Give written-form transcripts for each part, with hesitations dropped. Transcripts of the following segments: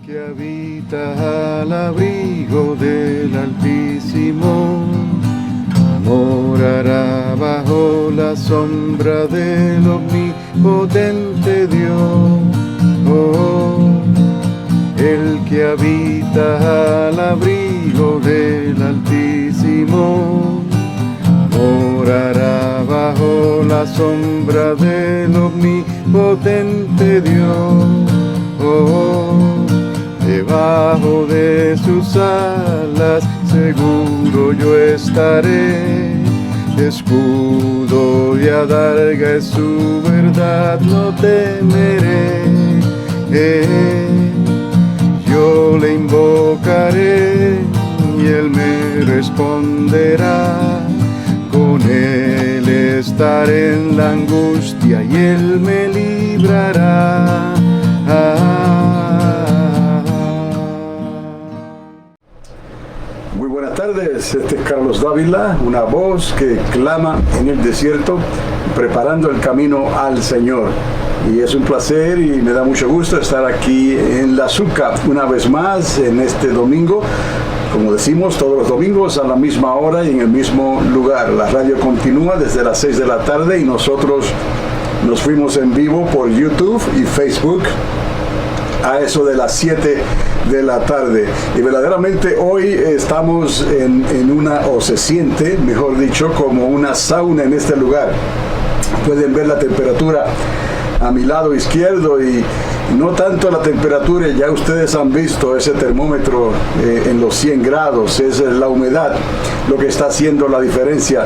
Que habita al abrigo del Altísimo, morará bajo la sombra del Omnipotente Dios. Oh, el que habita al abrigo del Altísimo, morará bajo la sombra del Omnipotente Dios. Oh, debajo de sus alas seguro yo estaré, escudo y adarga es su verdad, no temeré. Yo le invocaré y él me responderá, con él estaré en la angustia y él me librará. Muy buenas tardes, este es Carlos Dávila, una voz que clama en el desierto, preparando el camino al Señor. Y es un placer y me da mucho gusto estar aquí en La Zucca una vez más en este domingo. Como decimos, todos los domingos a la misma hora y en el mismo lugar. La radio continúa desde las 6 de la tarde y nosotros nos fuimos en vivo por YouTube y Facebook a eso de las 7 de la tarde. Y verdaderamente hoy estamos en una, o se siente, mejor dicho, como una sauna en este lugar. Pueden ver la temperatura a mi lado izquierdo y no tanto la temperatura, ya ustedes han visto ese termómetro en los 100 grados, es la humedad lo que está haciendo la diferencia.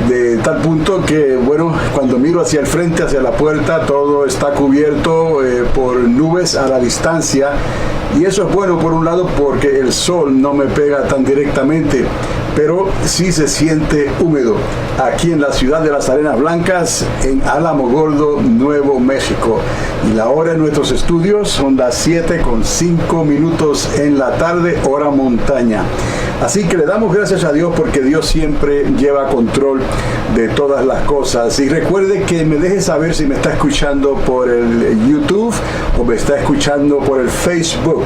De tal punto que, bueno, cuando miro hacia el frente, hacia la puerta, todo está cubierto por nubes a la distancia. Y eso es bueno por un lado porque el sol no me pega tan directamente, pero sí se siente húmedo aquí en la ciudad de Las Arenas Blancas, en Alamogordo, Nuevo México. Y la hora en nuestros estudios son las 7:05 en la tarde, hora montaña. Así que le damos gracias a Dios porque Dios siempre lleva control de todas las cosas. Y recuerde que me deje saber si me está escuchando por el YouTube o me está escuchando por el Facebook.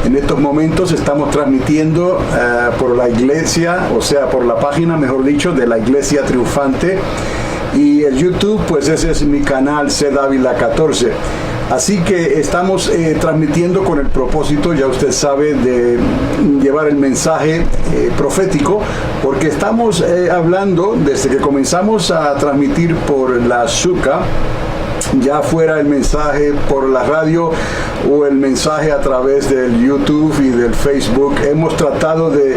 En estos momentos estamos transmitiendo por la iglesia, o sea, por la página, mejor dicho, de la Iglesia Triunfante. Y el YouTube, pues ese es mi canal, C. Dávila 14. Así que estamos transmitiendo con el propósito, ya usted sabe, de llevar el mensaje profético, porque estamos hablando, desde que comenzamos a transmitir por La Zucca, ya fuera el mensaje por la radio o el mensaje a través del YouTube y del Facebook, hemos tratado de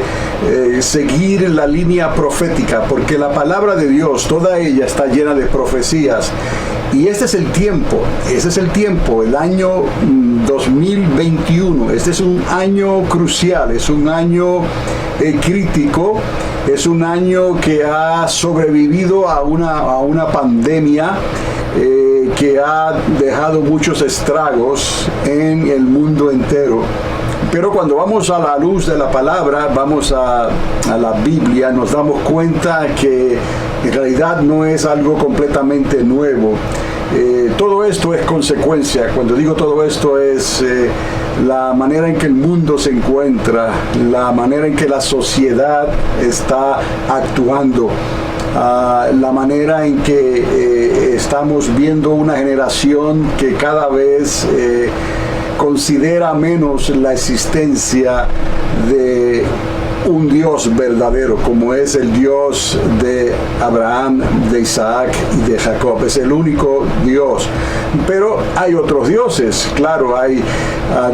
seguir la línea profética, porque la palabra de Dios, toda ella está llena de profecías. Y ese es el tiempo, el año 2021. Este es un año crucial, es un año crítico, es un año que ha sobrevivido a una pandemia que ha dejado muchos estragos en el mundo entero. Pero cuando vamos a la luz de la palabra, vamos a la Biblia, nos damos cuenta que en realidad no es algo completamente nuevo. Todo esto es consecuencia. Cuando digo todo esto es la manera en que el mundo se encuentra, la manera en que la sociedad está actuando, la manera en que estamos viendo una generación que cada vez considera menos la existencia de un Dios verdadero, como es el Dios de Abraham, de Isaac y de Jacob. Es el único Dios. Pero hay otros dioses, claro, hay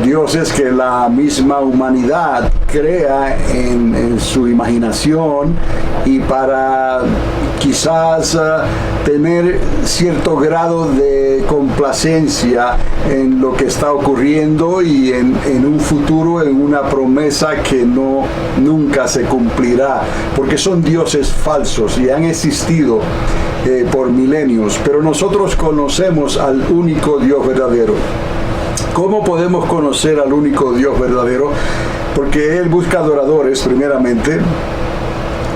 dioses que la misma humanidad crea en su imaginación, y para quizás tener cierto grado de complacencia en lo que está ocurriendo y en un futuro, en una promesa que nunca se cumplirá, porque son dioses falsos y han existido por milenios, pero nosotros conocemos al único Dios verdadero. ¿Cómo podemos conocer al único Dios verdadero? Porque Él busca adoradores, primeramente,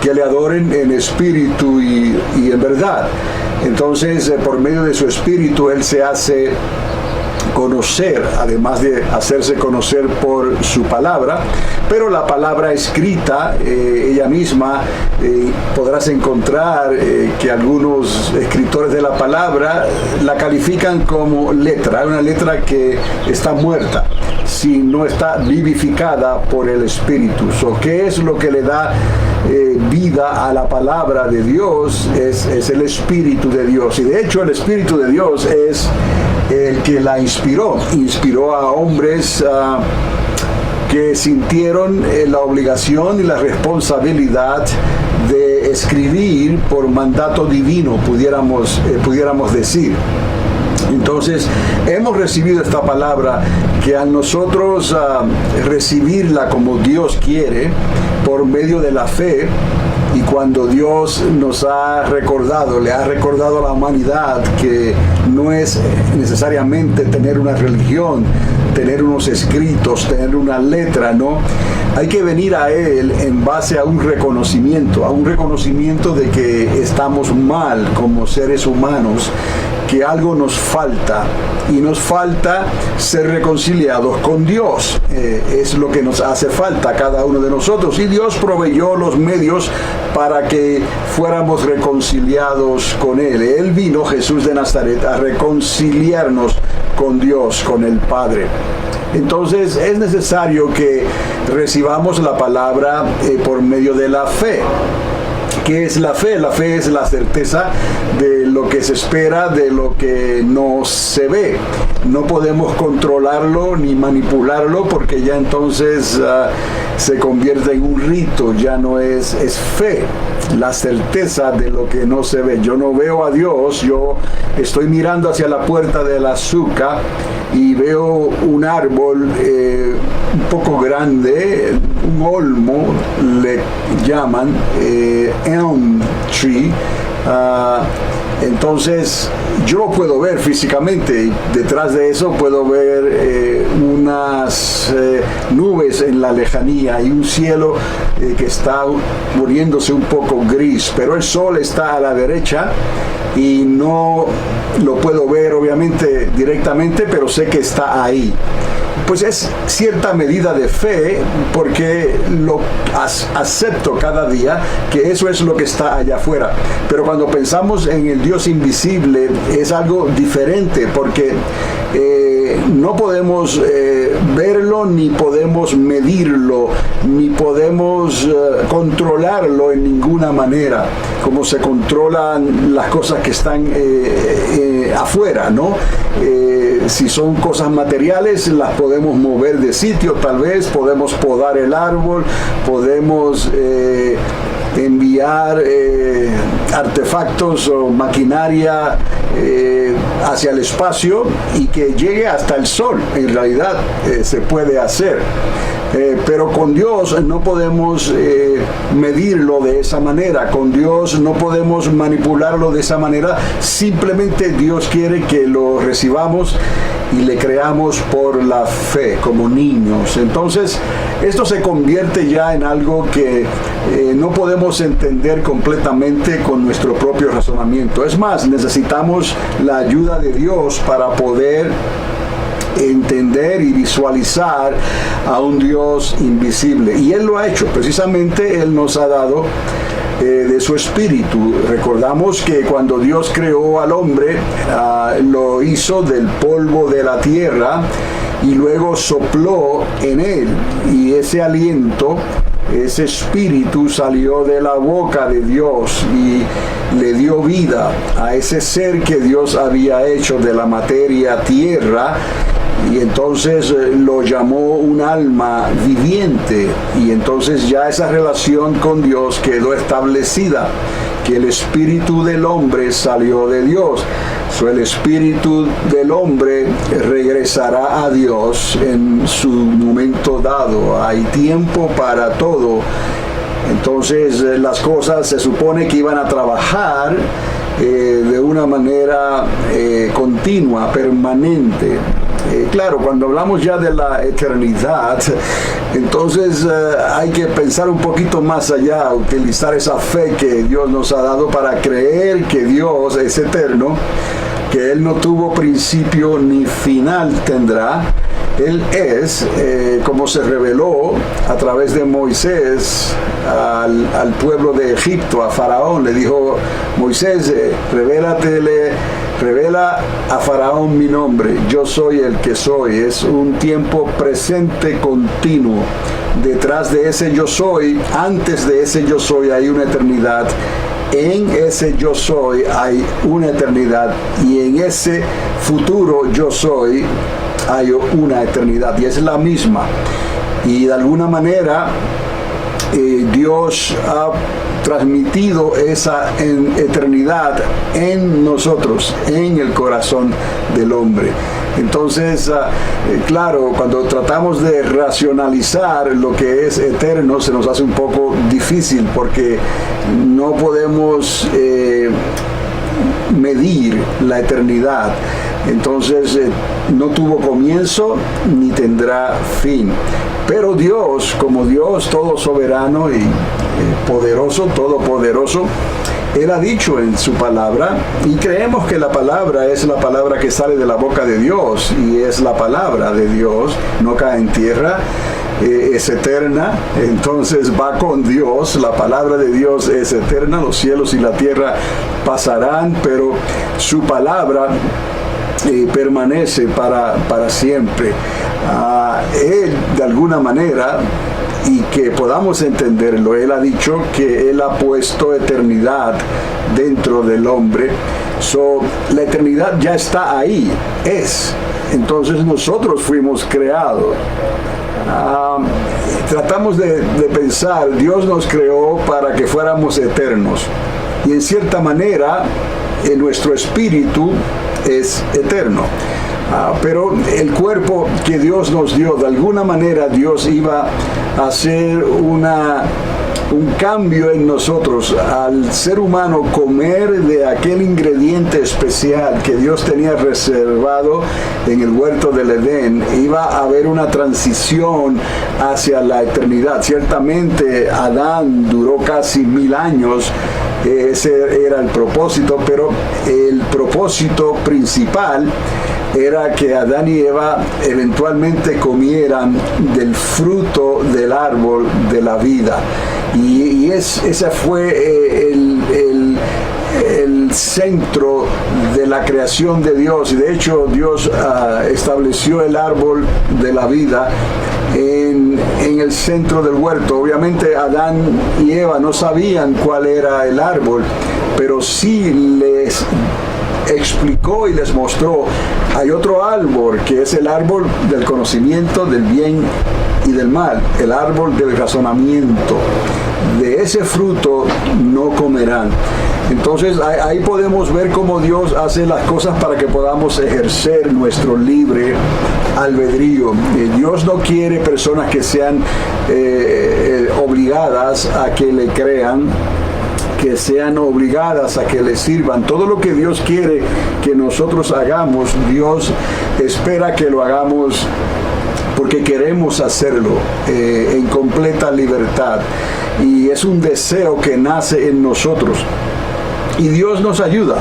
que le adoren en espíritu y en verdad. Entonces, por medio de su espíritu, Él se hace conocer, además de hacerse conocer por su palabra, pero la palabra escrita, ella misma, podrás encontrar que algunos escritores de la palabra la califican como letra, una letra que está muerta, si no está vivificada por el Espíritu. ¿Qué es lo que le da vida a la palabra de Dios? Es el Espíritu de Dios, y de hecho el Espíritu de Dios es el que la inspiró a hombres que sintieron la obligación y la responsabilidad de escribir por mandato divino, pudiéramos decir. Entonces, hemos recibido esta palabra que a nosotros recibirla como Dios quiere, por medio de la fe, y cuando Dios nos ha recordado, le ha recordado a la humanidad que no es necesariamente tener una religión, tener unos escritos, tener una letra, ¿no? Hay que venir a Él en base a un reconocimiento de que estamos mal como seres humanos, que algo nos falta, y nos falta ser reconciliados con Dios. Es lo que nos hace falta a cada uno de nosotros, y Dios proveyó los medios para que fuéramos reconciliados con Él. Él vino, Jesús de Nazaret, a reconciliarnos con Dios, con el Padre. Entonces es necesario que recibamos la palabra por medio de la fe. ¿Qué es la fe? La fe es la certeza de lo que se espera, de lo que no se ve. No podemos controlarlo ni manipularlo, porque ya entonces se convierte en un rito, ya no es fe. La certeza de lo que no se ve. Yo no veo a Dios, yo estoy mirando hacia la puerta del azúcar y veo un árbol un poco grande, un olmo le llaman, elm tree. Entonces yo lo puedo ver físicamente, y detrás de eso puedo ver unas nubes en la lejanía y un cielo que está poniéndose un poco gris, pero el sol está a la derecha y no lo puedo ver obviamente directamente, pero sé que está ahí. Pues es cierta medida de fe, porque lo acepto cada día que eso es lo que está allá afuera. Pero cuando pensamos en el Dios invisible es algo diferente, porque no podemos verlo, ni podemos medirlo, ni podemos controlarlo en ninguna manera, como se controlan las cosas que están afuera, ¿no? Si son cosas materiales, las podemos mover de sitio, tal vez podemos podar el árbol, podemos enviar artefactos o maquinaria hacia el espacio y que llegue hasta el sol. En realidad se puede hacer. Pero con Dios no podemos medirlo de esa manera, con Dios no podemos manipularlo de esa manera. Simplemente Dios quiere que lo recibamos y le creamos por la fe, como niños. Entonces esto se convierte ya en algo que no podemos entender completamente con nuestro propio razonamiento. Es más, necesitamos la ayuda de Dios para poder entender y visualizar a un Dios invisible, y Él lo ha hecho. Precisamente Él nos ha dado de su espíritu. Recordamos que cuando Dios creó al hombre, lo hizo del polvo de la tierra y luego sopló en él, y ese aliento, ese espíritu salió de la boca de Dios y le dio vida a ese ser que Dios había hecho de la materia tierra, y entonces lo llamó un alma viviente, y entonces ya esa relación con Dios quedó establecida, que el espíritu del hombre salió de Dios. El espíritu del hombre regresará a Dios en su momento dado. Hay tiempo para todo. Entonces las cosas se supone que iban a trabajar de una manera continua, permanente. Claro, cuando hablamos ya de la eternidad, entonces hay que pensar un poquito más allá, utilizar esa fe que Dios nos ha dado para creer que Dios es eterno, que Él no tuvo principio ni final tendrá. Él es, como se reveló a través de Moisés al pueblo de Egipto, a Faraón. Le dijo, Moisés, revela a Faraón mi nombre, yo soy el que soy. Es un tiempo presente continuo. Detrás de ese yo soy, antes de ese yo soy, hay una eternidad. En ese yo soy hay una eternidad, y en ese futuro yo soy hay una eternidad, y es la misma. Y de alguna manera Dios ha transmitido esa eternidad en nosotros, en el corazón del hombre. Entonces, claro, cuando tratamos de racionalizar lo que es eterno, se nos hace un poco difícil, porque no podemos medir la eternidad. Entonces, no tuvo comienzo ni tendrá fin. Pero Dios, como Dios todo soberano y poderoso, todopoderoso, Él ha dicho en su palabra, y creemos que la palabra es la palabra que sale de la boca de Dios, y es la palabra de Dios, no cae en tierra, es eterna, entonces va con Dios. La palabra de Dios es eterna, los cielos y la tierra pasarán, pero su palabra permanece para siempre. Él, de alguna manera, y que podamos entenderlo, Él ha dicho que Él ha puesto eternidad dentro del hombre. La eternidad ya está ahí, entonces nosotros fuimos creados. Tratamos de pensar, Dios nos creó para que fuéramos eternos, y en cierta manera en nuestro espíritu es eterno. Pero el cuerpo que Dios nos dio, de alguna manera Dios iba a hacer un cambio en nosotros. Al ser humano comer de aquel ingrediente especial que Dios tenía reservado en el huerto del Edén, iba a haber una transición hacia la eternidad. Ciertamente Adán duró casi 1000 años, ese era el propósito, pero el propósito principal era que Adán y Eva eventualmente comieran del fruto del árbol de la vida. Y ese fue el centro de la creación de Dios. Y de hecho Dios estableció el árbol de la vida en el centro del huerto. Obviamente Adán y Eva no sabían cuál era el árbol, pero sí les explicó y les mostró, hay otro árbol que es el árbol del conocimiento del bien y del mal, el árbol del razonamiento. De ese fruto no comerán. Entonces ahí podemos ver cómo Dios hace las cosas para que podamos ejercer nuestro libre albedrío. Dios no quiere personas que sean obligadas a que le crean, que sean obligadas a que le sirvan. Todo lo que Dios quiere que nosotros hagamos, Dios espera que lo hagamos porque queremos hacerlo en completa libertad, y es un deseo que nace en nosotros, y Dios nos ayuda.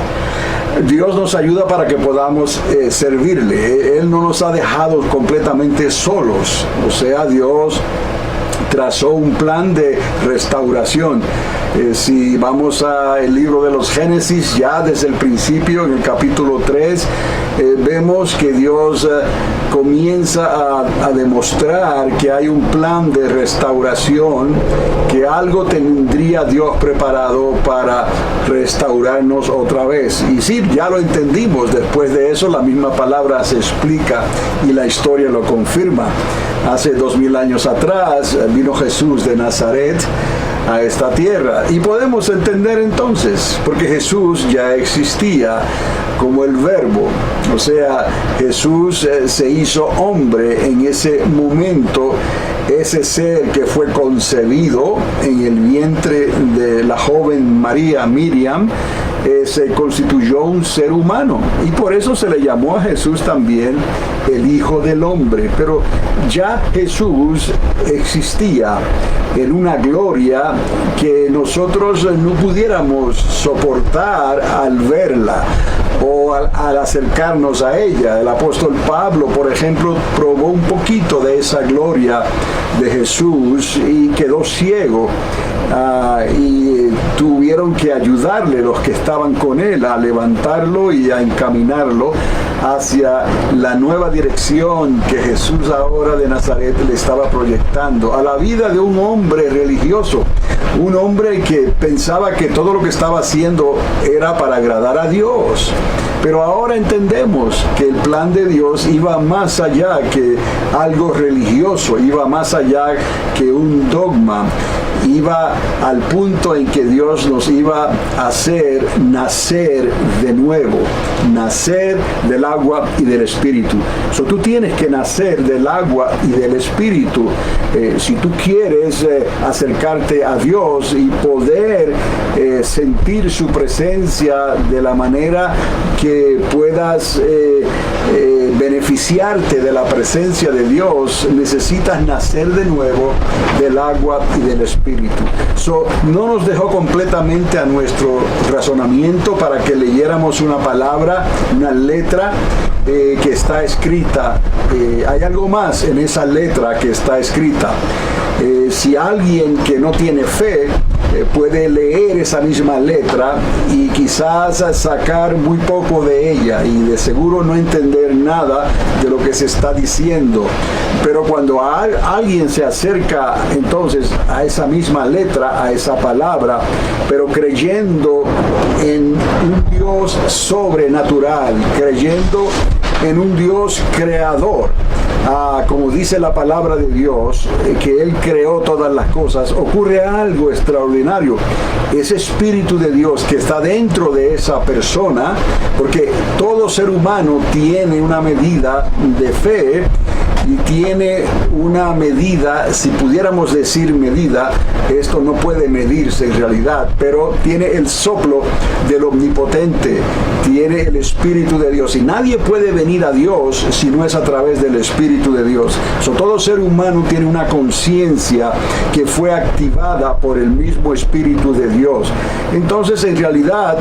Dios nos ayuda para que podamos servirle. Él no nos ha dejado completamente solos. O sea, Dios trazó un plan de restauración. Si vamos al libro de los Génesis, ya desde el principio, en el capítulo 3, vemos que Dios comienza a demostrar que hay un plan de restauración, que algo tendría Dios preparado para restaurarnos otra vez. Y sí, ya lo entendimos. Después de eso, la misma palabra se explica y la historia lo confirma. Hace 2000 años atrás vino Jesús de Nazaret a esta tierra, y podemos entender entonces, porque Jesús ya existía como el Verbo. O sea, Jesús se hizo hombre en ese momento. Ese ser que fue concebido en el vientre de la joven María, Miriam, se constituyó un ser humano, y por eso se le llamó a Jesús también el Hijo del Hombre. Pero ya Jesús existía en una gloria que nosotros no pudiéramos soportar al verla. o al acercarnos a ella. El apóstol Pablo, por ejemplo, probó un poquito de esa gloria de Jesús y quedó ciego. Y tuvieron que ayudarle los que estaban con él a levantarlo y a encaminarlo hacia la nueva dirección que Jesús ahora de Nazaret le estaba proyectando a la vida de un hombre religioso, un hombre que pensaba que todo lo que estaba haciendo era para agradar a Dios. Pero ahora entendemos que el plan de Dios iba más allá que algo religioso, iba más allá que un dogma, iba al punto en que Dios nos iba a hacer nacer de nuevo, nacer del agua y del Espíritu. Tú tienes que nacer del agua y del Espíritu si tú quieres acercarte a Dios y poder sentir su presencia de la manera que puedas beneficiarte de la presencia de Dios. Necesitas nacer de nuevo del agua y del Espíritu. No nos dejó completamente a nuestro razonamiento para que leyéramos una palabra, una letra que está escrita. Hay algo más en esa letra que está escrita. Si alguien que no tiene fe puede leer esa misma letra y quizás sacar muy poco de ella y de seguro no entender nada de lo que se está diciendo, pero cuando alguien se acerca entonces a esa misma letra, a esa palabra, pero creyendo en un Dios sobrenatural, creyendo en un Dios creador, como dice la palabra de Dios, que Él creó todas las cosas, ocurre algo extraordinario. Ese Espíritu de Dios que está dentro de esa persona, porque todo ser humano tiene una medida de fe y tiene una medida, si pudiéramos decir medida, esto no puede medirse en realidad, pero tiene el soplo del Omnipotente, tiene el Espíritu de Dios, y nadie puede venir a Dios si no es a través del Espíritu de Dios. Todo ser humano tiene una conciencia que fue activada por el mismo Espíritu de Dios. Entonces, en realidad,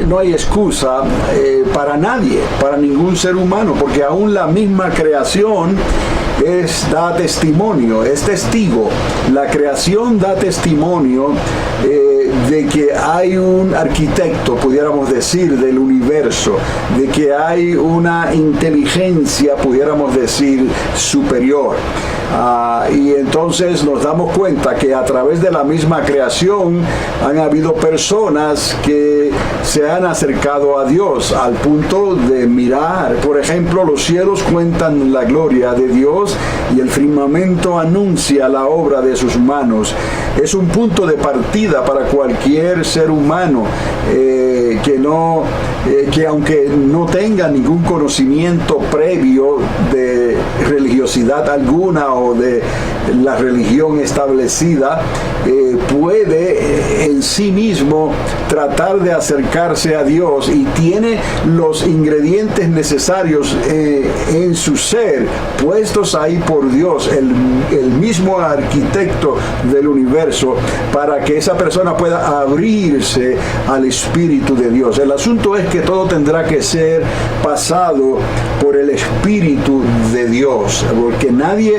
no hay excusa para nadie, para ningún ser humano, porque aún la misma creación da testimonio, es testigo. La creación da testimonio de que hay un arquitecto, pudiéramos decir, del universo, de que hay una inteligencia, pudiéramos decir, superior. Y entonces nos damos cuenta que a través de la misma creación han habido personas que se han acercado a Dios al punto de mirar. Por ejemplo, los cielos cuentan la gloria de Dios y el firmamento anuncia la obra de sus manos. Es un punto de partida para cualquier ser humano que aunque no tenga ningún conocimiento previo de religiosidad alguna o de la religión establecida, puede en sí mismo tratar de acercarse a Dios y tiene los ingredientes necesarios en su ser puestos ahí por Dios, el mismo arquitecto del universo, para que esa persona pueda abrirse al Espíritu de Dios. El asunto es que todo tendrá que ser pasado por el Espíritu de Dios, porque nadie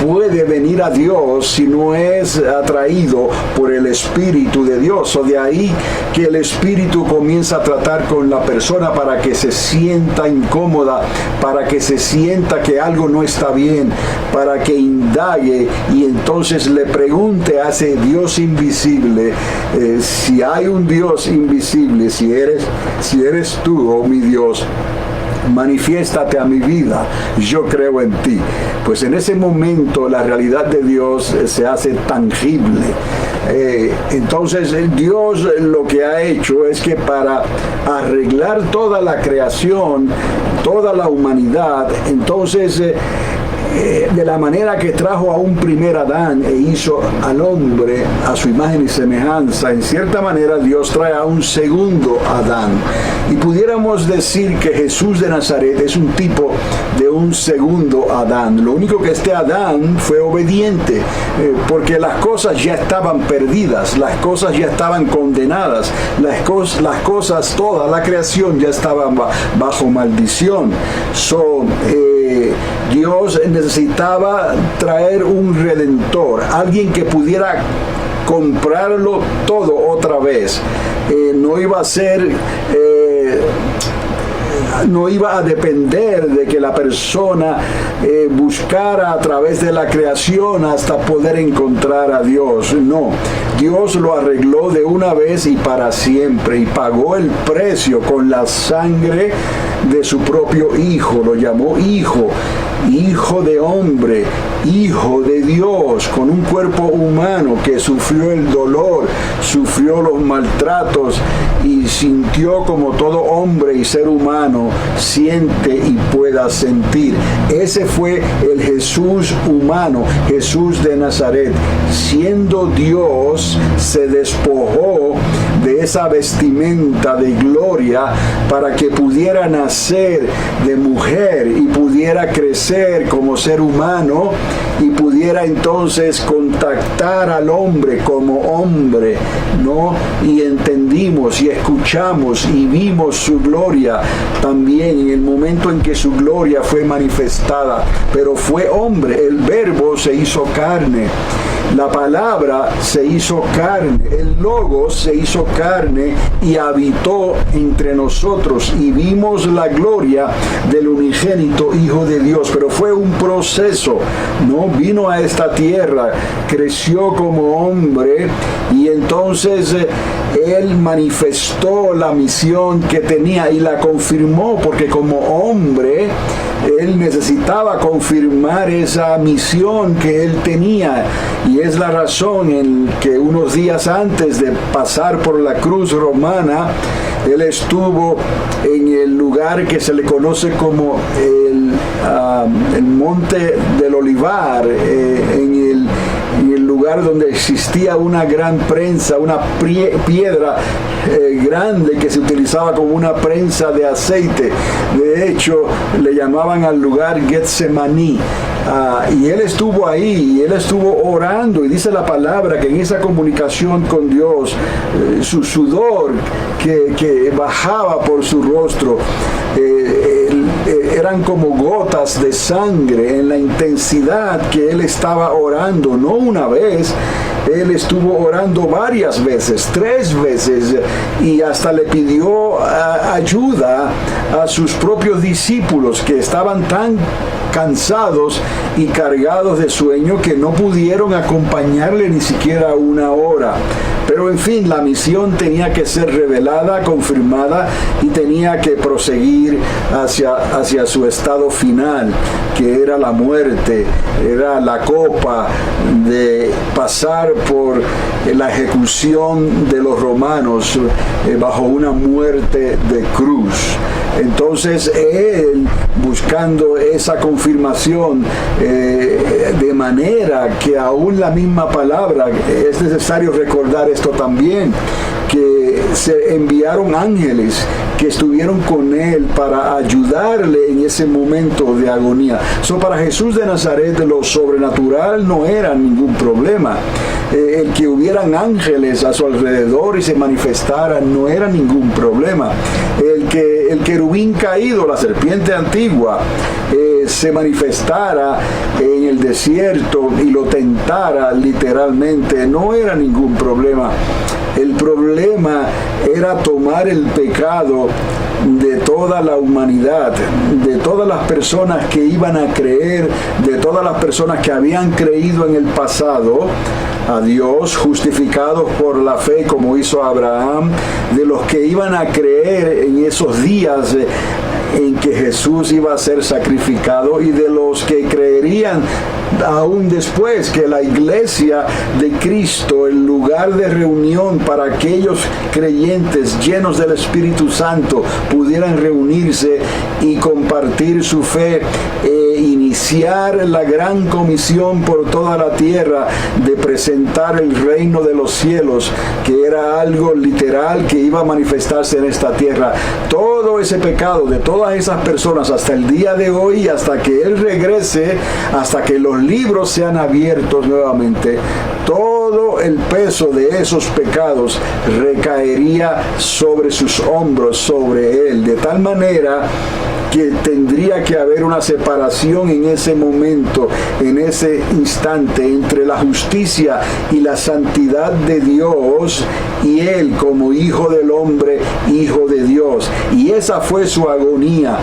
puede venir a Dios si no es atraído por el Espíritu de Dios. O de ahí que el Espíritu comienza a tratar con la persona para que se sienta incómoda, para que se sienta que algo no está bien, para que indague y entonces le pregunte a ese Dios invisible, si hay un Dios invisible, si eres tú, oh mi Dios, manifiéstate a mi vida, yo creo en ti. Pues en ese momento la realidad de Dios se hace tangible. Entonces Dios lo que ha hecho es que para arreglar toda la creación, toda la humanidad, entonces de la manera que trajo a un primer Adán e hizo al hombre a su imagen y semejanza, en cierta manera Dios trae a un segundo Adán. Y pudiéramos decir que Jesús de Nazaret es un tipo de un segundo Adán. Lo único que este Adán fue obediente, porque las cosas ya estaban perdidas, las cosas ya estaban condenadas, las cosas, toda la creación ya estaba bajo maldición. Dios necesitaba traer un redentor, alguien que pudiera comprarlo todo otra vez. No iba a depender de que la persona buscara a través de la creación hasta poder encontrar a Dios. No, Dios lo arregló de una vez y para siempre, y pagó el precio con la sangre de su propio Hijo. Lo llamó Hijo, Hijo de hombre, Hijo de Dios, con un cuerpo humano que sufrió el dolor, sufrió los maltratos y sintió como todo hombre y ser humano siente y pueda sentir. Ese fue el Jesús humano, Jesús de Nazaret. Siendo Dios, se despojó de esa vestimenta de gloria para que pudiera nacer de mujer y pudiera crecer como ser humano y pudiera entonces contactar al hombre como hombre, ¿no? Y entendimos y escuchamos y vimos su gloria también en el momento en que su gloria fue manifestada, pero fue hombre, el verbo se hizo carne. La palabra se hizo carne, el Logos se hizo carne y habitó entre nosotros y vimos la gloria del unigénito Hijo de Dios. Pero fue un proceso, ¿no? Vino a esta tierra, creció como hombre y entonces Él manifestó la misión que tenía y la confirmó, porque como hombre Él necesitaba confirmar esa misión que Él tenía, y es la razón en que unos días antes de pasar por la cruz romana, Él estuvo en el lugar que se le conoce como el Monte del Olivar, en el lugar donde existía una gran prensa, una piedra grande que se utilizaba como una prensa de aceite. De hecho, le llamaban al lugar Getsemaní. Y Él estuvo ahí, y Él estuvo orando, y dice la palabra que en esa comunicación con Dios, su sudor que bajaba por su rostro, eran como gotas de sangre en la intensidad que Él estaba orando, no una vez. Él estuvo orando varias veces, 3 veces, y hasta le pidió ayuda a sus propios discípulos que estaban tan cansados y cargados de sueño que no pudieron acompañarle ni siquiera una hora. Pero en fin, la misión tenía que ser revelada, confirmada, y tenía que proseguir hacia su estado final, que era la muerte, era la copa de pasar por la ejecución de los romanos bajo una muerte de cruz. Entonces Él, buscando esa confirmación, de manera que aún la misma palabra, es necesario recordar esto también, que se enviaron ángeles que estuvieron con Él para ayudarle en ese momento de agonía. Para Jesús de Nazaret, lo sobrenatural no era ningún problema. El que hubieran ángeles a su alrededor y se manifestaran no era ningún problema. El que el querubín caído, la serpiente antigua, se manifestara en el desierto y lo tentara literalmente, no era ningún problema. El problema era tomar el pecado de toda la humanidad, de todas las personas que iban a creer, de todas las personas que habían creído en el pasado a Dios, justificados por la fe como hizo Abraham, de los que iban a creer en esos días en que Jesús iba a ser sacrificado, y de los que creerían aún después que la iglesia de Cristo, el lugar de reunión para aquellos creyentes llenos del Espíritu Santo, pudieran reunirse y compartir su fe e iniciar iniciar la gran comisión por toda la tierra de presentar el reino de los cielos, que era algo literal que iba a manifestarse en esta tierra. Todo ese pecado de todas esas personas hasta el día de hoy, hasta que Él regrese, hasta que los libros sean abiertos nuevamente, todo el peso de esos pecados recaería sobre sus hombros, sobre Él, de tal manera que tendría que haber una separación en ese momento, en ese instante, entre la justicia y la santidad de Dios y Él como Hijo del Hombre, Hijo de Dios. Y esa fue su agonía.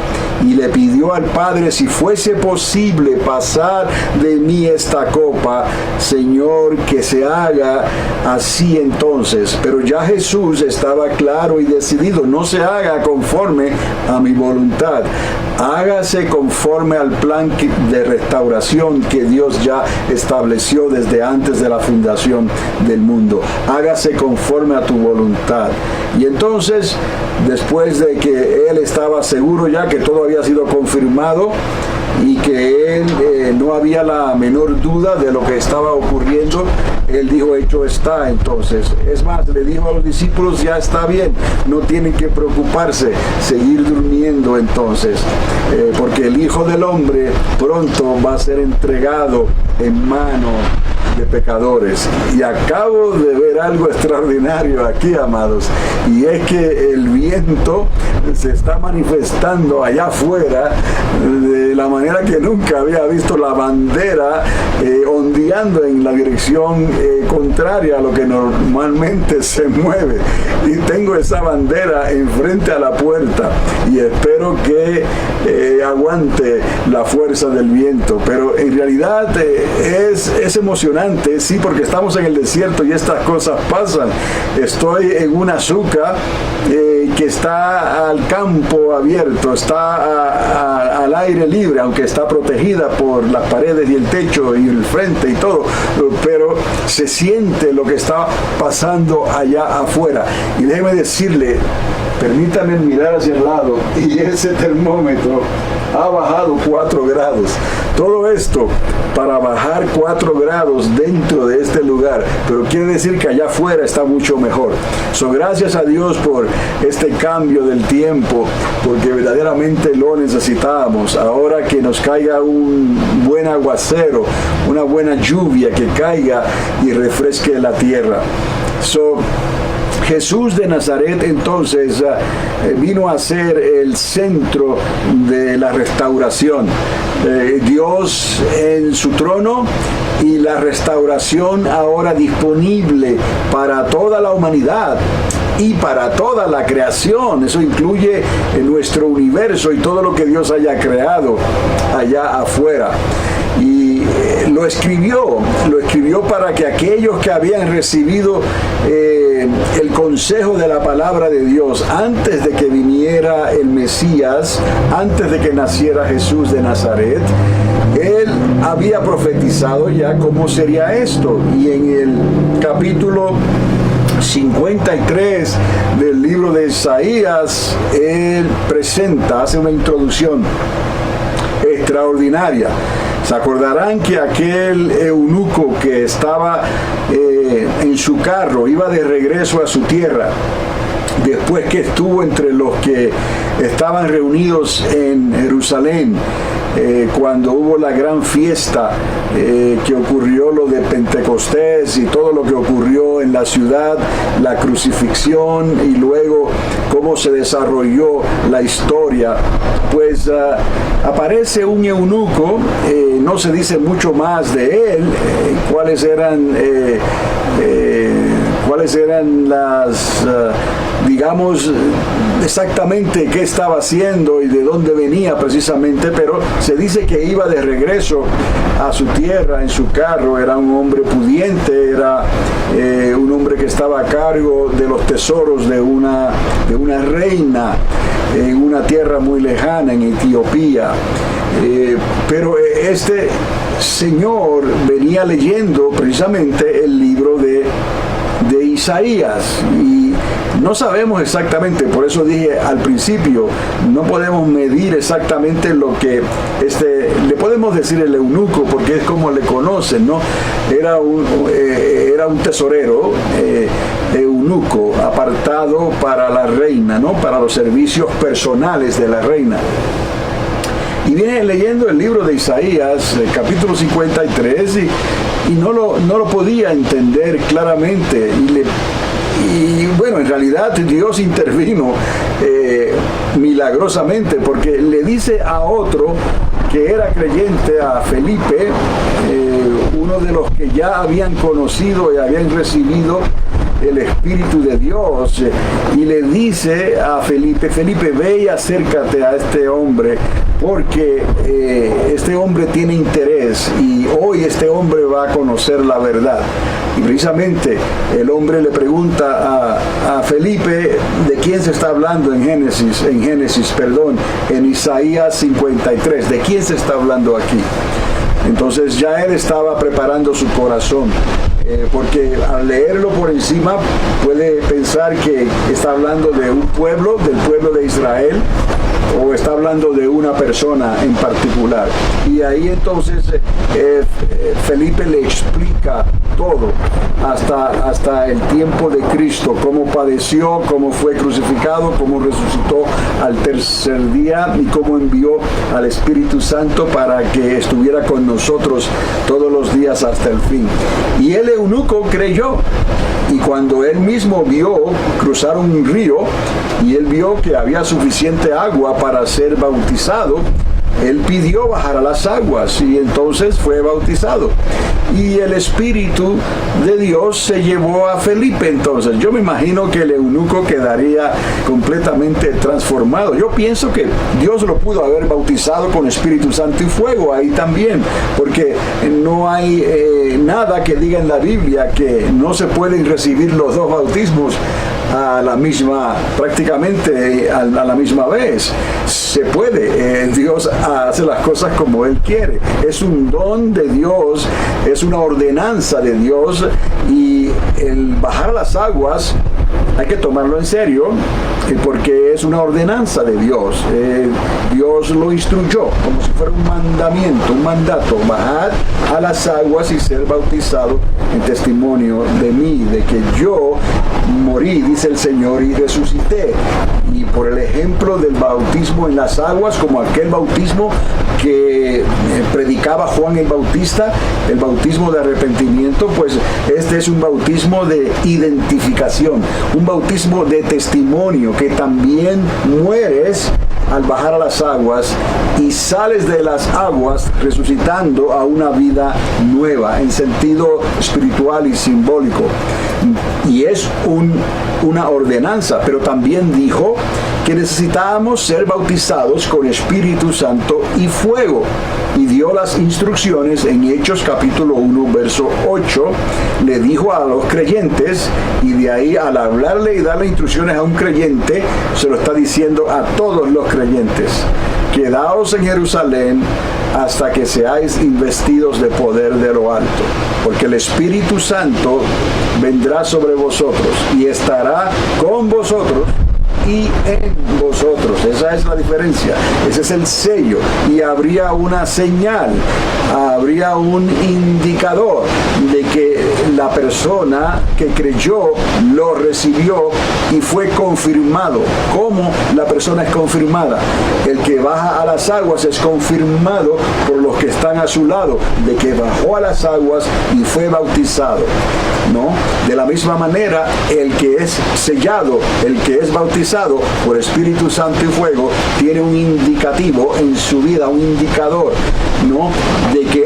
Y le pidió al Padre, si fuese posible pasar de mí esta copa, Señor, que se haga así entonces. Pero ya Jesús estaba claro y decidido: no se haga conforme a mi voluntad, hágase conforme al plan de restauración que Dios ya estableció desde antes de la fundación del mundo. Hágase conforme a tu voluntad. Y entonces, después de que Él estaba seguro ya que todo había sido confirmado y que Él no había la menor duda de lo que estaba ocurriendo, Él dijo: hecho está. Entonces, es más, le dijo a los discípulos: ya está bien, no tienen que preocuparse, seguir durmiendo entonces, porque el Hijo del Hombre pronto va a ser entregado en manos de pecadores. Y acabo de ver algo extraordinario aquí, amados, y es que el viento se está manifestando allá afuera de la manera que nunca había visto la bandera ondeando en la dirección contraria a lo que normalmente se mueve. Y tengo esa bandera enfrente a la puerta y espero que aguante la fuerza del viento. Pero en realidad es emocionante, sí, porque estamos en el desierto y estas cosas pasan. Estoy en una azúcar que está al campo abierto, está al aire libre, aunque está protegida por las paredes y el techo y el frente y todo, pero se siente lo que está pasando allá afuera. Y déjeme decirle, permítame mirar hacia el lado, y ese termómetro ha bajado 4 grados. Todo esto para bajar 4 grados dentro de este lugar, pero quiere decir que allá afuera está mucho mejor. Gracias a Dios por este cambio del tiempo, porque verdaderamente lo necesitábamos. Ahora que nos caiga un buen aguacero, una buena lluvia que caiga y refresque la tierra. Jesús de Nazaret entonces vino a ser el centro de la restauración. Dios en su trono y la restauración ahora disponible para toda la humanidad y para toda la creación. Eso incluye nuestro universo y todo lo que Dios haya creado allá afuera. Y lo escribió para que aquellos que habían recibido el consejo de la palabra de Dios antes de que viniera el Mesías, antes de que naciera Jesús de Nazaret, Él había profetizado ya cómo sería esto. Y en el capítulo 53 del libro de Isaías, Él hace una introducción extraordinaria. Se acordarán que aquel eunuco que estaba en su carro iba de regreso a su tierra, después que estuvo entre los que estaban reunidos en Jerusalén, cuando hubo la gran fiesta que ocurrió, lo de Pentecostés y todo lo que ocurrió en la ciudad, la crucifixión y luego cómo se desarrolló la historia. Pues aparece un eunuco, no se dice mucho más de él, cuáles eran las, digamos, exactamente qué estaba haciendo y de dónde venía precisamente, pero se dice que iba de regreso a su tierra en su carro. Era un hombre pudiente, era un hombre que estaba a cargo de los tesoros de una reina en una tierra muy lejana, en Etiopía. Pero este señor venía leyendo precisamente el libro de Isaías, y No sabemos exactamente, por eso dije al principio, no podemos medir exactamente lo que le podemos decir el eunuco, porque es como le conocen, ¿no? Era un tesorero, eunuco, apartado para la reina, ¿no? Para los servicios personales de la reina. Y viene leyendo el libro de Isaías, capítulo 53, y no lo podía entender claramente. Y bueno, en realidad Dios intervino milagrosamente, porque le dice a otro que era creyente, a Felipe, uno de los que ya habían conocido y habían recibido el Espíritu de Dios, y le dice a Felipe, ve y acércate a este hombre, porque este hombre tiene interés y hoy este hombre va a conocer la verdad. Y precisamente el hombre le pregunta a Felipe de quién se está hablando en Isaías 53, de quién se está hablando aquí. Entonces ya él estaba preparando su corazón, porque al leerlo por encima puede pensar que está hablando de un pueblo, del pueblo de Israel, o está hablando de una persona en particular. Y ahí entonces Felipe le explica todo, hasta el tiempo de Cristo, cómo padeció, cómo fue crucificado, cómo resucitó al tercer día y cómo envió al Espíritu Santo para que estuviera con nosotros todos los días hasta el fin. Y el eunuco creyó, y cuando él mismo vio cruzar un río y él vio que había suficiente agua para ser bautizado, él pidió bajar a las aguas y entonces fue bautizado. Y el Espíritu de Dios se llevó a Felipe. Entonces yo me imagino que el eunuco quedaría completamente transformado. Yo pienso que Dios lo pudo haber bautizado con Espíritu Santo y fuego ahí también, porque no hay nada que diga en la Biblia que no se pueden recibir los dos bautismos prácticamente a la misma vez. Se puede, Dios hace las cosas como Él quiere. Es un don de Dios, es una ordenanza de Dios, y el bajar las aguas hay que tomarlo en serio, porque es una ordenanza de Dios. Dios lo instruyó como si fuera un mandamiento, un mandato: bajar a las aguas y ser bautizado en testimonio de mí, de que yo morí, dice el Señor, y resucité. Y por el ejemplo del bautismo en las aguas, como aquel bautismo que predicaba Juan el Bautista, el bautismo de arrepentimiento, pues este es un bautismo de identificación, un bautismo de testimonio, que también mueres al bajar a las aguas y sales de las aguas resucitando a una vida nueva en sentido espiritual y simbólico. Y es una ordenanza, pero también dijo que necesitábamos ser bautizados con Espíritu Santo y fuego, y dio las instrucciones en Hechos capítulo 1 verso 8. Le dijo a los creyentes, y de ahí, al hablarle y darle instrucciones a un creyente, se lo está diciendo a todos los creyentes: quedaos en Jerusalén hasta que seáis investidos de poder de lo alto, porque el Espíritu Santo vendrá sobre vosotros y estará con vosotros y en vosotros. Esa es la diferencia, ese es el sello. Y habría una señal, habría un indicador de que la persona que creyó lo recibió y fue confirmado. ¿Cómo la persona es confirmada? El que baja a las aguas es confirmado por los que están a su lado de que bajó a las aguas y fue bautizado, ¿no? De la misma manera, el que es sellado, el que es bautizado por Espíritu Santo y fuego, tiene un indicativo en su vida, un indicador, ¿no? De que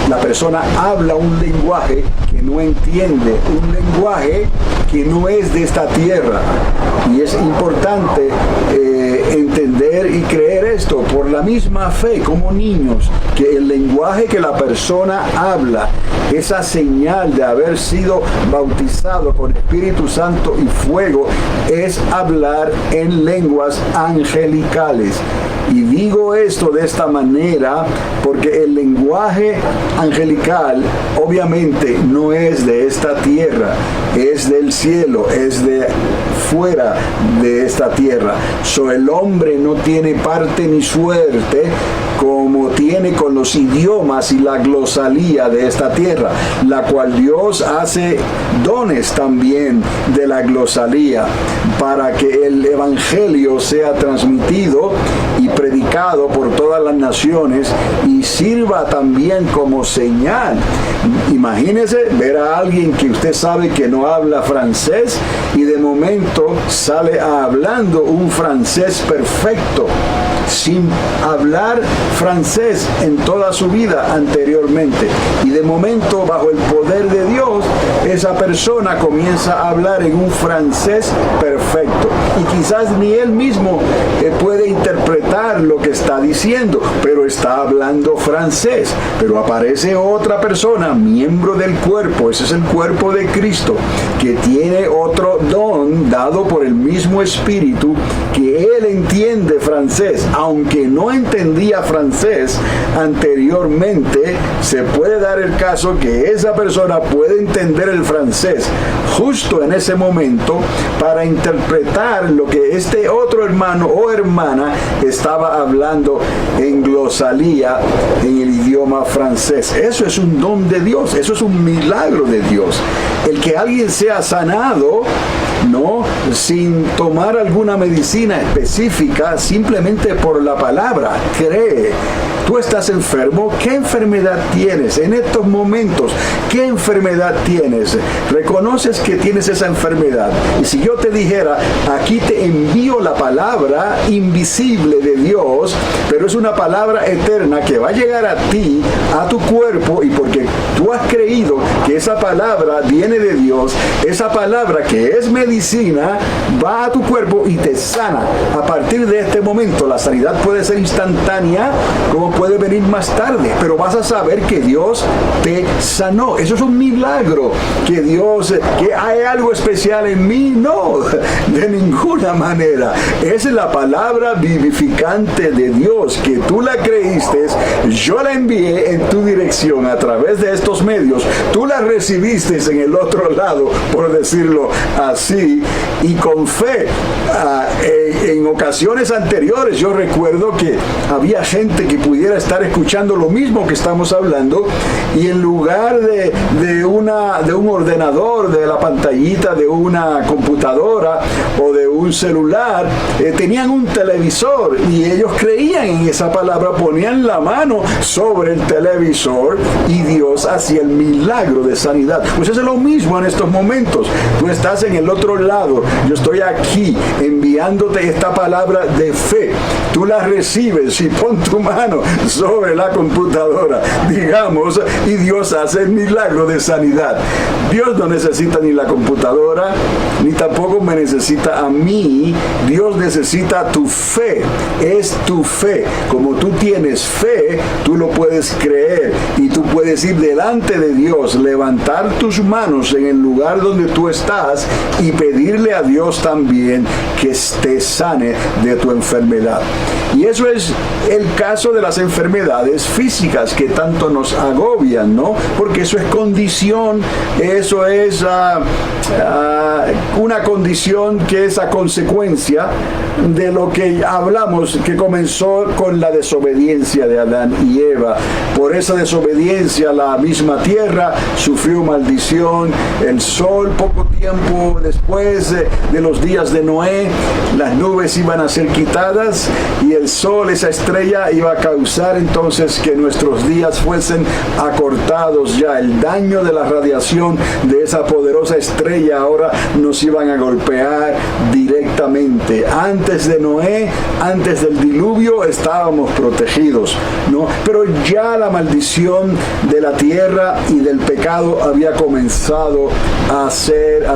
la persona habla un lenguaje que no entiende, un lenguaje que no es de esta tierra. Y es importante entender y creer esto por la misma fe, como niños, que el lenguaje que la persona habla, esa señal de haber sido bautizado con Espíritu Santo y fuego, es hablar en lenguas angelicales. Y digo esto de esta manera porque el lenguaje angelical obviamente no es de esta tierra, es del cielo, es de fuera de esta tierra. El hombre no tiene parte ni suerte como tiene con los idiomas y la glosalía de esta tierra, la cual Dios hace dones también de la glosalía para que el evangelio sea transmitido y predicado por todas las naciones y sirva también como señal. Imagínese ver a alguien que usted sabe que no habla francés y de momento sale hablando un francés perfecto, sin hablar francés en toda su vida anteriormente, y de momento bajo el poder de Dios esa persona comienza a hablar en un francés perfecto y quizás ni él mismo puede interpretar lo que está diciendo, pero está hablando francés. Pero aparece otra persona, miembro del cuerpo, ese es el cuerpo de Cristo, que tiene otro don dado por el mismo Espíritu, que él entiende francés, aunque no entendía francés anteriormente. Se puede dar el caso que esa persona puede entender el francés justo en ese momento para interpretar lo que este otro hermano o hermana estaba hablando en glosalía, en el idioma francés. Eso es un don de Dios, eso es un milagro de Dios. El que alguien sea sanado, no sin tomar alguna medicina específica, simplemente por la palabra, cree. Tú estás enfermo, ¿qué enfermedad tienes en estos momentos? ¿Qué enfermedad tienes? Reconoces que tienes esa enfermedad. Y si yo te dijera, aquí te envío la palabra invisible de Dios, pero es una palabra eterna que va a llegar a ti, a tu cuerpo, y porque tú has creído que esa palabra viene de Dios, esa palabra que es medicina va a tu cuerpo y te sana. A partir de este momento la sanidad puede ser instantánea como puede venir más tarde, pero vas a saber que Dios te sanó. Eso es un milagro. Que Dios, que hay algo especial en mí, no, de ninguna manera. Es la palabra vivificante de Dios, que tú la creíste, yo la envié en tu dirección a través de estos medios, tú la recibiste en el otro lado, por decirlo así, y con fe. En ocasiones anteriores yo recuerdo que había gente que pudiera estar escuchando lo mismo que estamos hablando, y en lugar de un ordenador, de la pantallita de una computadora o de un celular, tenían un televisor, y ellos creían en esa palabra, ponían la mano sobre el televisor y Dios hacía el milagro de sanidad. Pues es lo mismo en estos momentos. Tú estás en el otro lado, yo estoy aquí enviándote esta palabra de fe. Tú la recibes y pon tu mano sobre la computadora, digamos, y Dios hace el milagro de sanidad. Dios no necesita ni la computadora, ni tampoco me necesita a mí. Dios necesita tu fe. Es tu fe. Como tú tienes fe, tú lo puedes creer y tú puedes ir delante de Dios, levantar tus manos en el lugar donde tú estás y pedirle a Dios también que te sane de tu enfermedad. Y eso es el caso de las enfermedades físicas que tanto nos agobian, ¿no? Porque eso es condición, eso es una condición que es a consecuencia de lo que hablamos, que comenzó con la desobediencia de Adán y Eva. Por esa desobediencia la misma tierra sufrió maldición. El sol, poco tiempo después de los días de Noé, las nubes iban a ser quitadas y el sol, esa estrella, iba a causar entonces que nuestros días fuesen acortados ya. El daño de la radiación de esa poderosa estrella ahora nos iban a golpear directamente. Antes de Noé, antes del diluvio, estábamos protegidos, ¿no? Pero ya la maldición de la tierra y del pecado había comenzado a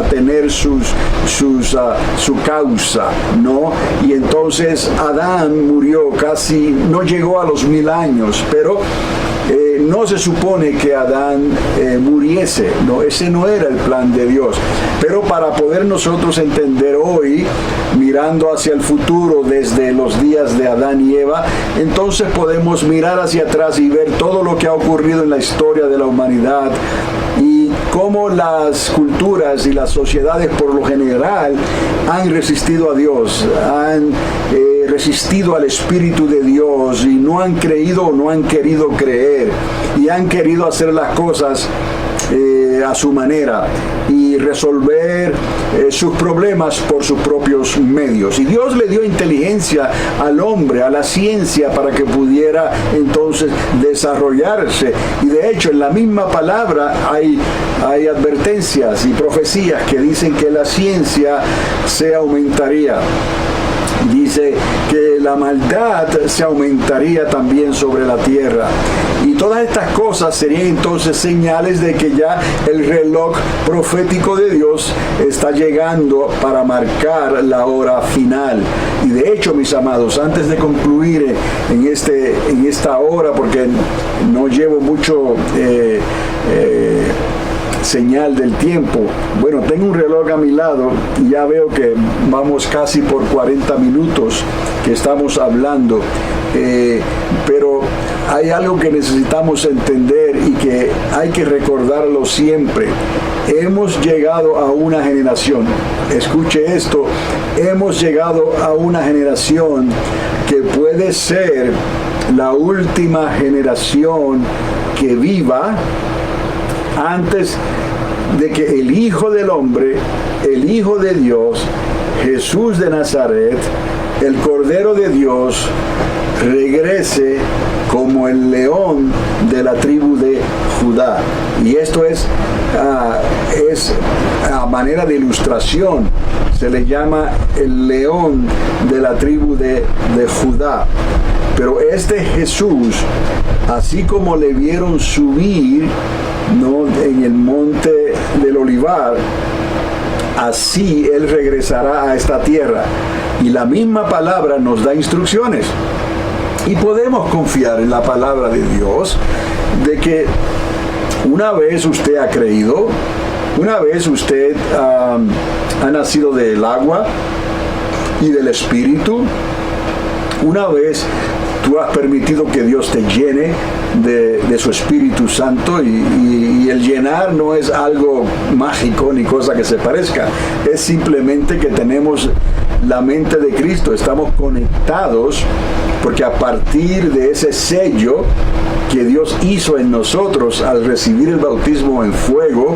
tener sus su causa, ¿no? Y entonces Adán murió casi, no llegó a los 1000 años, pero no se supone que Adán muriese, no, ese no era el plan de Dios. Pero para poder nosotros entender hoy, mirando hacia el futuro desde los días de Adán y Eva, entonces podemos mirar hacia atrás y ver todo lo que ha ocurrido en la historia de la humanidad y cómo las culturas y las sociedades por lo general han resistido a Dios, han resistido al Espíritu de Dios y no han creído o no han querido creer y han querido hacer las cosas a su manera y resolver sus problemas por sus propios medios. Y Dios le dio inteligencia al hombre, a la ciencia, para que pudiera entonces desarrollarse. Y de hecho en la misma palabra hay advertencias y profecías que dicen que la ciencia se aumentaría. Dice que la maldad se aumentaría también sobre la tierra. Y todas estas cosas serían entonces señales de que ya el reloj profético de Dios está llegando para marcar la hora final. Y de hecho, mis amados, antes de concluir en esta hora, porque no llevo mucho señal del tiempo. Bueno, tengo un reloj a mi lado y ya veo que vamos casi por 40 minutos que estamos hablando, pero hay algo que necesitamos entender y que hay que recordarlo siempre. Hemos llegado a una generación, escuche esto, hemos llegado a una generación que puede ser la última generación que viva antes de que el Hijo del Hombre, el Hijo de Dios, Jesús de Nazaret, el Cordero de Dios, regrese como el león de la tribu de Judá. Y esto es a manera de ilustración, se le llama el león de la tribu de Judá. Pero este Jesús, así como le vieron subir, ¿no?, en el monte del Olivar, así Él regresará a esta tierra. Y la misma palabra nos da instrucciones. Y podemos confiar en la palabra de Dios, de que una vez usted ha creído, una vez usted ha nacido del agua y del Espíritu, una vez tú has permitido que Dios te llene de su Espíritu Santo, y el llenar no es algo mágico ni cosa que se parezca, es simplemente que tenemos la mente de Cristo, estamos conectados, porque a partir de ese sello que Dios hizo en nosotros al recibir el bautismo en fuego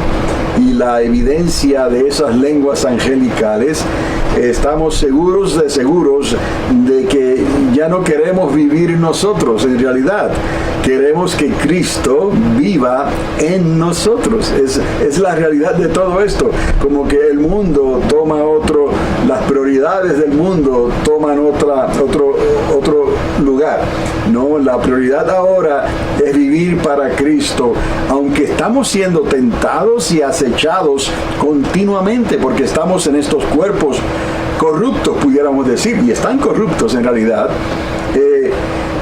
y la evidencia de esas lenguas angelicales, estamos seguros de que ya no queremos vivir nosotros, en realidad queremos que Cristo viva en nosotros. Es la realidad de todo esto. Como que el mundo toma las prioridades del mundo toman otro lugar. No, la prioridad ahora es vivir para Cristo, aunque estamos siendo tentados y acechados continuamente, porque estamos en estos cuerpos corruptos, pudiéramos decir, y están corruptos en realidad.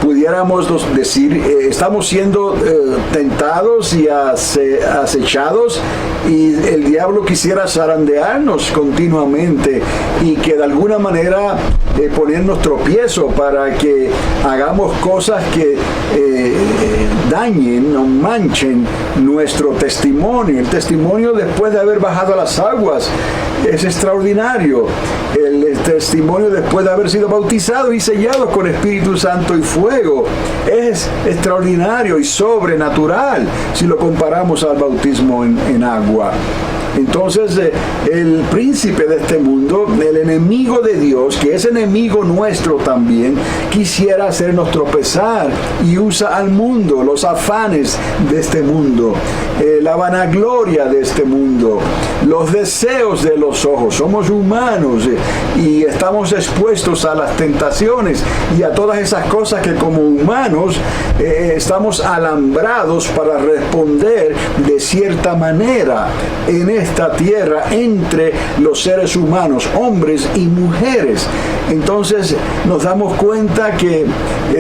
Pudiéramos decir, estamos siendo tentados y acechados, y el diablo quisiera zarandearnos continuamente y que de alguna manera ponernos tropiezo para que hagamos cosas que dañen o manchen nuestro testimonio. El testimonio después de haber bajado a las aguas es extraordinario. El testimonio después de haber sido bautizados y sellados con Espíritu Santo y fuego es extraordinario y sobrenatural si lo comparamos al bautismo en agua. Entonces el príncipe de este mundo, el enemigo de Dios, que es enemigo nuestro también, quisiera hacernos tropezar y usa al mundo, los afanes de este mundo, la vanagloria de este mundo, los deseos de los ojos. Somos humanos y estamos expuestos a las tentaciones y a todas esas cosas que como humanos estamos alambrados para responder de cierta manera en esta tierra entre los seres humanos, hombres y mujeres. Entonces nos damos cuenta que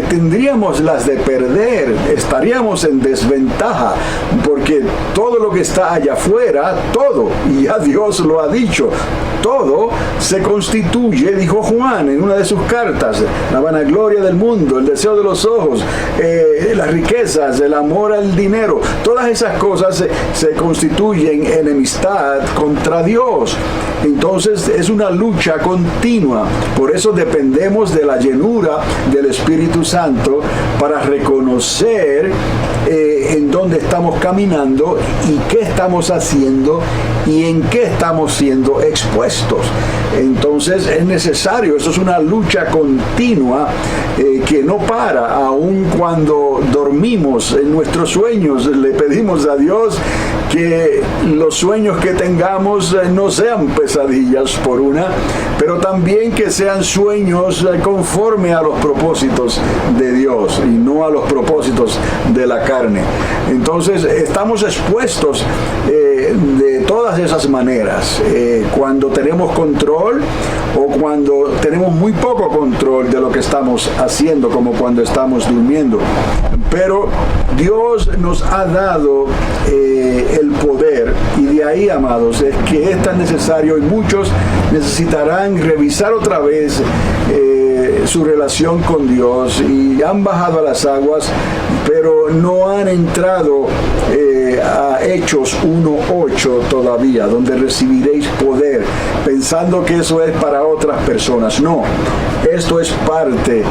tendríamos las de perder, estaríamos en desventaja, porque todo lo que está allá afuera, todo, y ya Dios lo ha dicho, todo se constituye, dijo Juan en una de sus cartas, la vanagloria del mundo, el deseo de los ojos, las riquezas, el amor al dinero, todas esas cosas se constituyen enemistad contra Dios. Entonces es una lucha continua. Por eso dependemos de la llenura del Espíritu Santo para reconocer en dónde estamos caminando y qué estamos haciendo y en qué estamos siendo expuestos. Entonces es necesario, eso es una lucha continua que no para, aun cuando dormimos en nuestros sueños. Le pedimos a Dios que los sueños que tengamos no sean pesadillas por una, pero también que sean sueños conforme a los propósitos de Dios y no a los propósitos de la carne. Entonces estamos expuestos de todas esas maneras, cuando tenemos control o cuando tenemos muy poco control de lo que estamos haciendo, como cuando estamos durmiendo. Pero Dios nos ha dado el poder, y de ahí, amados, es que es tan necesario, y muchos necesitarán revisar otra vez su relación con Dios, y han bajado a las aguas, pero no han entrado a Hechos 1:8 todavía, donde recibiréis poder, pensando que eso es para otras personas. No, esto es parte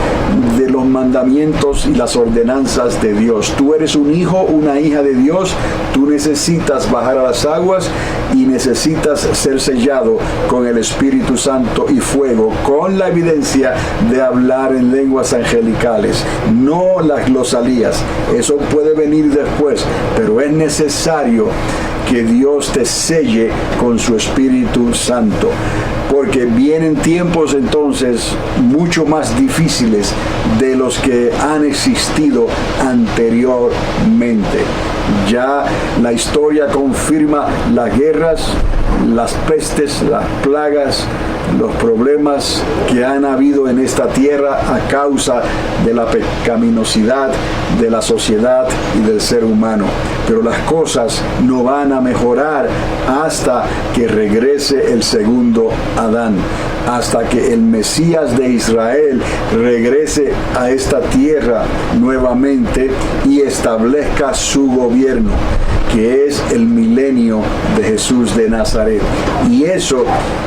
de los mandamientos y las ordenanzas de Dios. Tú eres un hijo, una hija de Dios, tú necesitas bajar a las aguas y necesitas ser sellado con el Espíritu Santo y fuego, con la evidencia de hablar en lenguas angelicales, no las glosalías. Eso puede venir después, pero es necesario que Dios te selle con su Espíritu Santo, porque vienen tiempos entonces mucho más difíciles de los que han existido anteriormente. Ya la historia confirma las guerras, las pestes, las plagas, los problemas que han habido en esta tierra a causa de la pecaminosidad de la sociedad y del ser humano. Pero las cosas no van a mejorar hasta que regrese el segundo Adán, hasta que el Mesías de Israel regrese a esta tierra nuevamente y establezca su gobierno, que es el milenio de Jesús de Nazaret. Y eso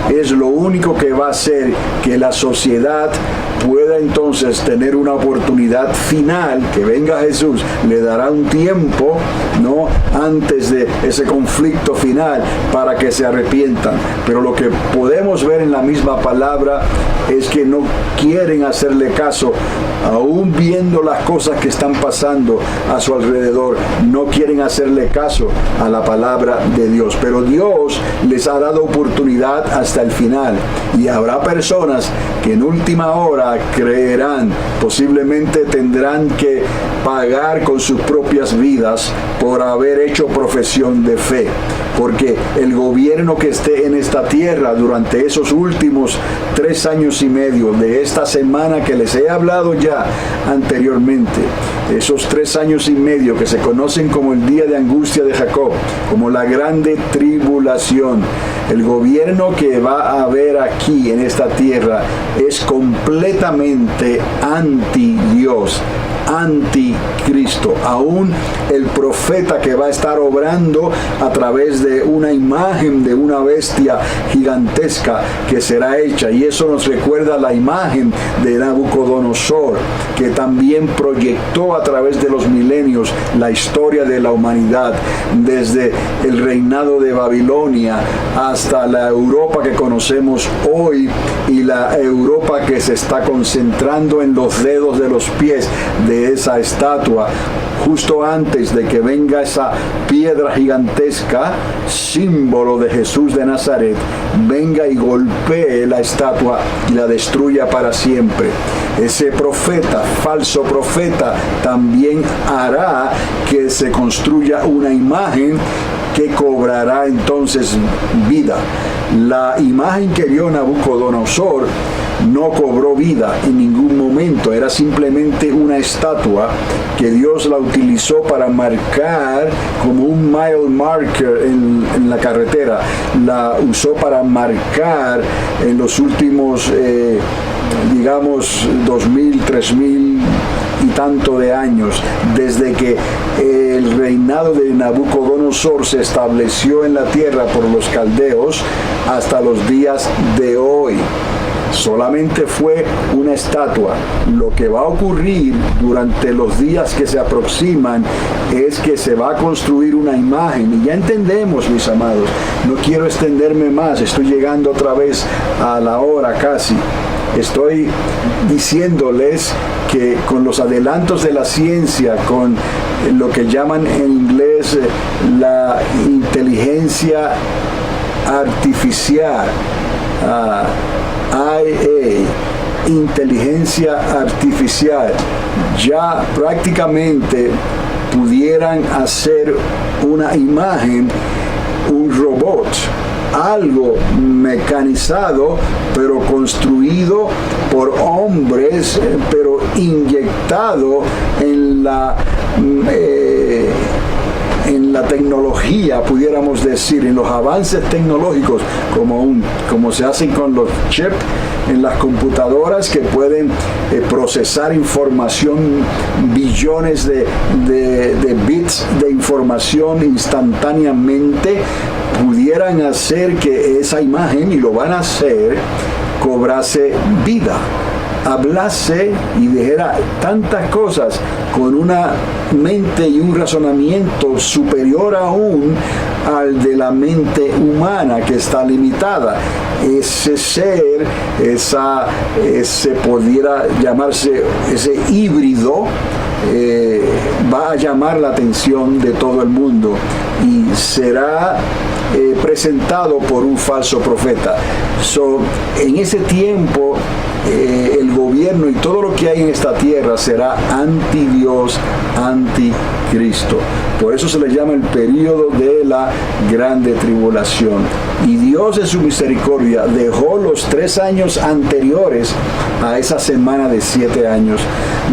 es lo único que va a hacer que la sociedad pueda entonces tener una oportunidad final, que venga Jesús, le dará un tiempo, ¿no?, antes de ese conflicto final para que se arrepientan. Pero lo que podemos ver en la misma palabra es que no quieren hacerle caso, aún viendo las cosas que están pasando a su alrededor, no quieren hacerle caso a la palabra de Dios. Pero Dios les ha dado oportunidad hasta el final, y habrá personas que en última hora creerán, posiblemente tendrán que pagar con sus propias vidas por haber hecho profesión de fe, porque el gobierno que esté en esta tierra durante esos últimos 3 años y medio de esta semana que les he hablado ya anteriormente, esos 3 años y medio que se conocen como el día de angustia de Jacob, como la grande tribulación, el gobierno que va a haber aquí en esta tierra es completamente anti-Dios, anticristo. Aún el profeta que va a estar obrando a través de una imagen de una bestia gigantesca que será hecha, y eso nos recuerda la imagen de Nabucodonosor, que también proyectó a través de los milenios la historia de la humanidad, desde el reinado de Babilonia hasta la Europa que conocemos hoy, y la Europa que se está concentrando en los dedos de los pies de esa estatua, justo antes de que venga esa piedra gigantesca, símbolo de Jesús de Nazaret, venga y golpee la estatua y la destruya para siempre. Ese profeta, falso profeta, también hará que que se construya una imagen que cobrará entonces vida. La imagen que vio Nabucodonosor no cobró vida en ningún momento, era simplemente una estatua que Dios la utilizó para marcar como un mile marker en la carretera, la usó para marcar en los últimos, digamos, 2000, 3000 y tanto de años, desde que el reinado de Nabucodonosor se estableció en la tierra por los caldeos hasta los días de hoy. Solamente fue una estatua. Lo que va a ocurrir durante los días que se aproximan es que se va a construir una imagen. Y ya entendemos, mis amados, no quiero extenderme más, estoy llegando otra vez a la hora casi. Estoy diciéndoles que con los adelantos de la ciencia, con lo que llaman en inglés la inteligencia artificial, IA, inteligencia artificial, ya prácticamente pudieran hacer una imagen, un robot, algo mecanizado, pero construido por hombres, pero inyectado en la tecnología, pudiéramos decir, en los avances tecnológicos, como se hacen con los chips en las computadoras que pueden procesar información, billones de bits de información instantáneamente, pudieran hacer que esa imagen, y lo van a hacer, cobrase vida, hablase y dijera tantas cosas con una mente y un razonamiento superior aún al de la mente humana, que está limitada. Ese ser, ese pudiera llamarse, ese híbrido, va a llamar la atención de todo el mundo y será presentado por un falso profeta. En ese tiempo el gobierno y todo lo que hay en esta tierra será anti Dios, anticristo. Por eso se le llama el período de la grande tribulación. Y Dios en su misericordia dejó los 3 años anteriores a esa semana de 7 años.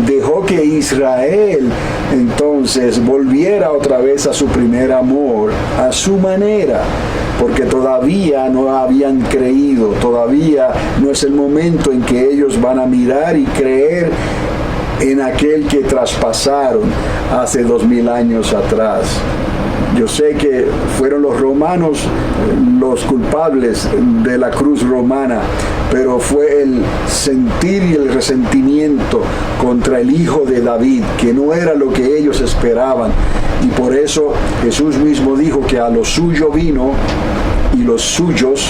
Dejó que Israel entonces volviera otra vez a su primer amor, a su manera, porque todavía no habían creído, todavía no es el momento en que ellos van a mirar y creer en aquel que traspasaron hace 2000 años atrás. Yo sé que fueron los romanos los culpables de la cruz romana, pero fue el sentir y el resentimiento contra el hijo de David, que no era lo que ellos esperaban. Y por eso Jesús mismo dijo que a lo suyo vino y los suyos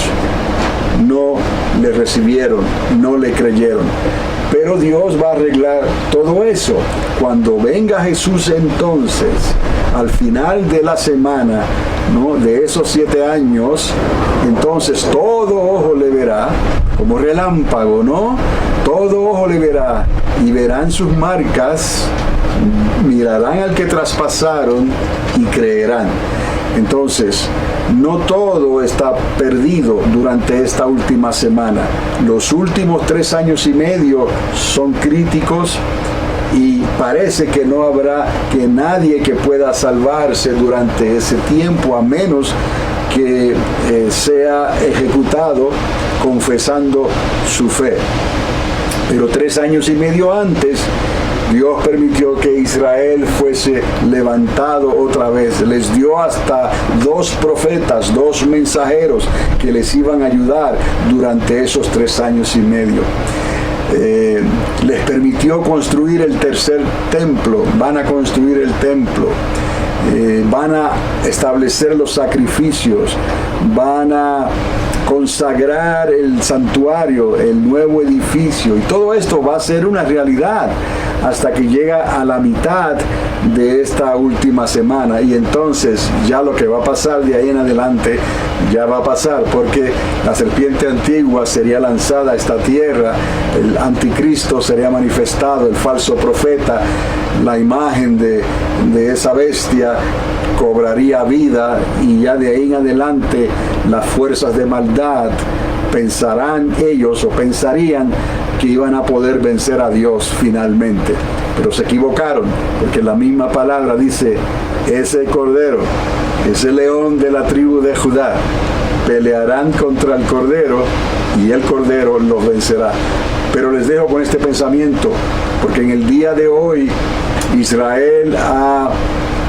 no le recibieron, no le creyeron. Pero Dios va a arreglar todo eso. Cuando venga Jesús entonces, al final de la semana, ¿no?, de esos 7 años, entonces todo ojo le verá, como relámpago, ¿no? Todo ojo le verá y verán sus marcas, mirarán al que traspasaron y creerán. Entonces, no todo está perdido durante esta última semana. Los últimos 3 años y medio son críticos y parece que no habrá que nadie que pueda salvarse durante ese tiempo, a menos que sea ejecutado confesando su fe. Pero 3 años y medio antes, Dios permitió que Israel fuese levantado otra vez. Les dio hasta 2 profetas, 2 mensajeros que les iban a ayudar durante esos 3 años y medio. Les permitió construir el tercer templo. Van a construir el templo. Van a establecer los sacrificios. Van a consagrar el santuario, el nuevo edificio, y todo esto va a ser una realidad hasta que llega a la mitad de esta última semana, y entonces ya lo que va a pasar de ahí en adelante ya va a pasar, porque la serpiente antigua sería lanzada a esta tierra, el anticristo sería manifestado, el falso profeta, la imagen de esa bestia cobraría vida, y ya de ahí en adelante las fuerzas de maldad pensarían que iban a poder vencer a Dios finalmente, pero se equivocaron, porque la misma palabra dice: ese cordero, ese león de la tribu de Judá, pelearán contra el cordero y el cordero los vencerá. Pero les dejo con este pensamiento, porque en el día de hoy Israel ha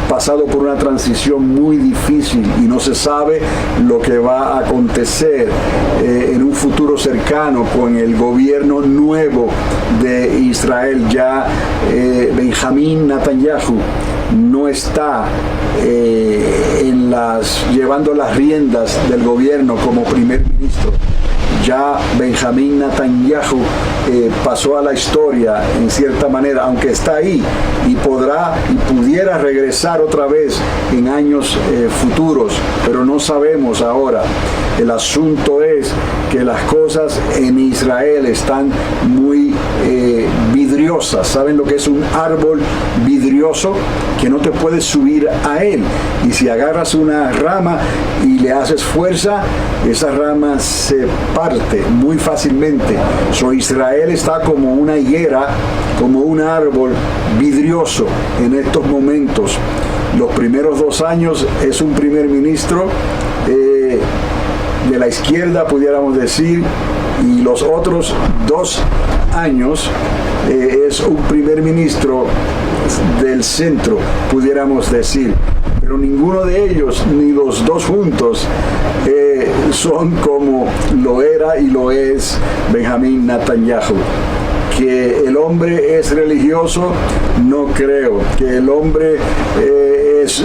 pasado por una transición muy difícil y no se sabe lo que va a acontecer en un futuro cercano con el gobierno nuevo de Israel. Ya Benjamín Netanyahu no está llevando las riendas del gobierno como primer ministro. Ya Benjamín Netanyahu pasó a la historia en cierta manera, aunque está ahí y pudiera regresar otra vez en años futuros, pero no sabemos ahora. El asunto es que las cosas en Israel están muy vidriosas. ¿Saben lo que es un árbol vidrioso? Que no te puedes subir a él. Y si agarras una rama y le haces fuerza, esa rama se parte muy fácilmente. Israel está como una higuera, como un árbol vidrioso en estos momentos. Los primeros 2 años es un primer ministro de la izquierda, pudiéramos decir, y los otros 2 años es un primer ministro del centro, pudiéramos decir. Pero ninguno de ellos, ni los 2 juntos, son como lo era y lo es Benjamín Netanyahu. Que el hombre es religioso, no creo. Que el hombre es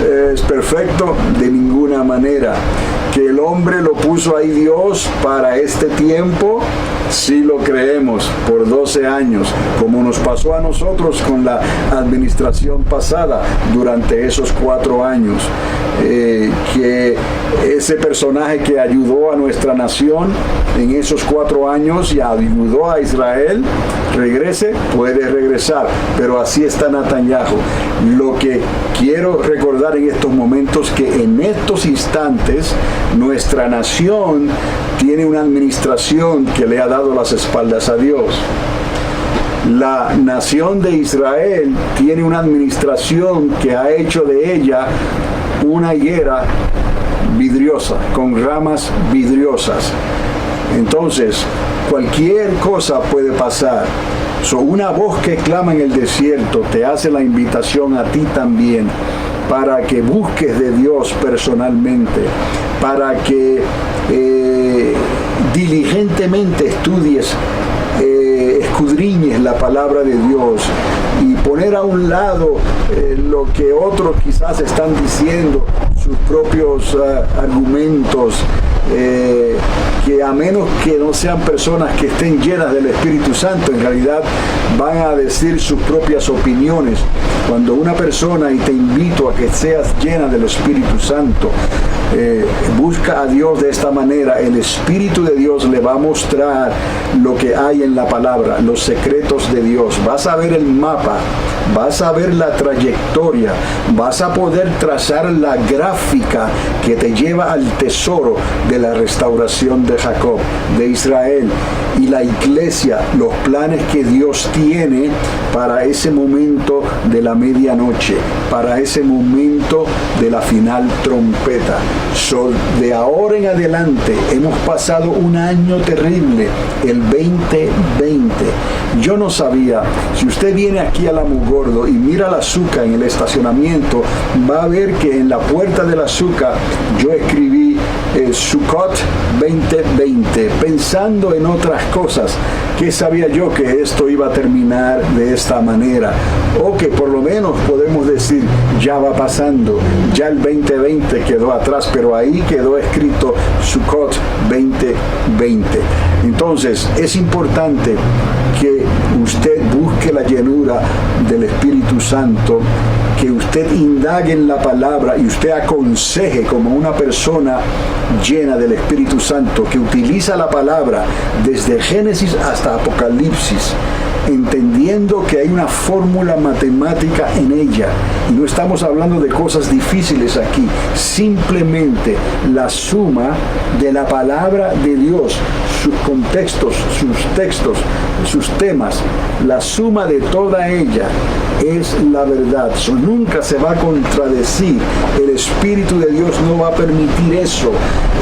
perfecto, de ninguna manera. Que el hombre lo puso ahí Dios para este tiempo, sí lo creemos, por 12 años, como nos pasó a nosotros con la administración pasada durante esos 4 años. Que ese personaje que ayudó a nuestra nación en esos 4 años y ayudó a Israel, regrese, puede regresar, pero así está Netanyahu. Lo que quiero recordar en estos momentos, que en estos instantes nuestra nación tiene una administración que le ha dado las espaldas a Dios. La nación de Israel tiene una administración que ha hecho de ella una higuera vidriosa, con ramas vidriosas. Entonces, cualquier cosa puede pasar. Una voz que clama en el desierto te hace la invitación a ti también, para que busques de Dios personalmente, para que diligentemente estudies, escudriñes la palabra de Dios, y poner a un lado lo que otros quizás están diciendo, sus propios argumentos, que a menos que no sean personas que estén llenas del Espíritu Santo, en realidad van a decir sus propias opiniones. Cuando una persona, y te invito a que seas llena del Espíritu Santo, busca a Dios de esta manera, el Espíritu de Dios le va a mostrar lo que hay en la palabra, los secretos de Dios. Vas a ver el mapa, vas a ver la trayectoria, vas a poder trazar la gráfica que te lleva al tesoro de la restauración de Jacob, de Israel, y la iglesia, los planes que Dios tiene para ese momento de la medianoche, para ese momento de la final trompeta. De ahora en adelante hemos pasado un año terrible, el 2020. Yo no sabía, si usted viene aquí al Amugordo y mira la azúcar en el estacionamiento, va a ver que en la puerta de la azúcar yo escribí Sukkot 2020, pensando en otras cosas. ¿Qué sabía yo que esto iba a terminar de esta manera? O que por lo menos podemos decir, ya va pasando, ya el 2020 quedó atrás, pero ahí quedó escrito Sukkot 2020. Entonces, es importante que usted busque la llenura del Espíritu Santo que usted indague en la palabra y usted aconseje como una persona llena del Espíritu Santo, que utiliza la palabra desde Génesis hasta Apocalipsis, entendiendo que hay una fórmula matemática en ella, y no estamos hablando de cosas difíciles aquí, simplemente la suma de la palabra de Dios, sus contextos, sus textos, sus temas, la suma de toda ella es la verdad. Eso nunca se va a contradecir. El Espíritu de Dios no va a permitir eso.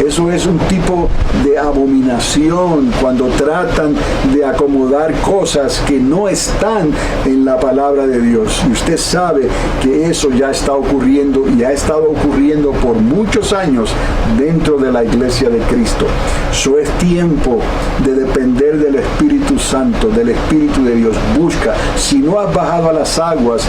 Eso es un tipo de abominación cuando tratan de acomodar cosas que no están en la palabra de Dios. Y usted sabe que eso ya está ocurriendo y ha estado ocurriendo por muchos años dentro de la iglesia de Cristo. Eso es tiempo de depender del Espíritu Santo, del Espíritu de Dios. Busca. Si no has bajado a las aguas,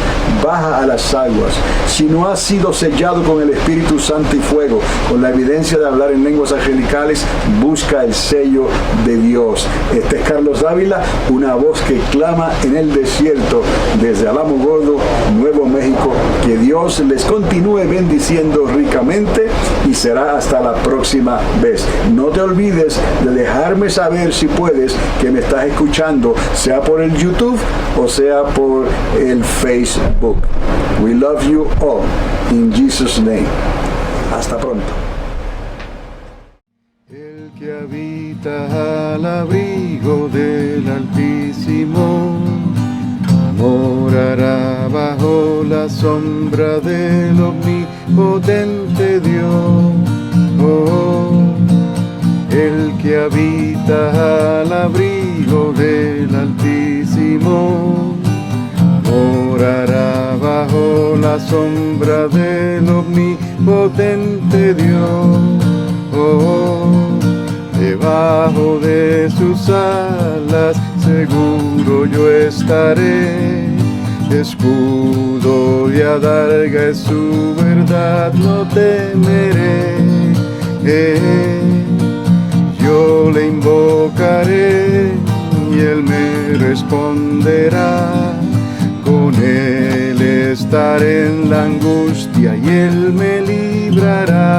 baja a las aguas. Si no has sido sellado con el Espíritu Santo y fuego, con la evidencia de hablar en lenguas angelicales, busca el sello de Dios. Este es Carlos Dávila, una voz que clama en el desierto desde Álamo Gordo, Nuevo México. Que Dios les continúe bendiciendo ricamente y será hasta la próxima vez. No te olvides de dejarme saber, si puedes, que me estás escuchando, sea por el YouTube o sea por el Facebook. We love you all. In Jesus' name. Hasta pronto. El que habita al abrigo del Altísimo morará bajo la sombra del omnipotente Dios. El que habita al abrigo del Altísimo morará bajo la sombra del omnipotente Dios. Debajo de sus alas seguro yo estaré. Escudo y adarga es su verdad, no temeré. Yo le invocaré y él me responderá. Con él estaré en la angustia y él me librará.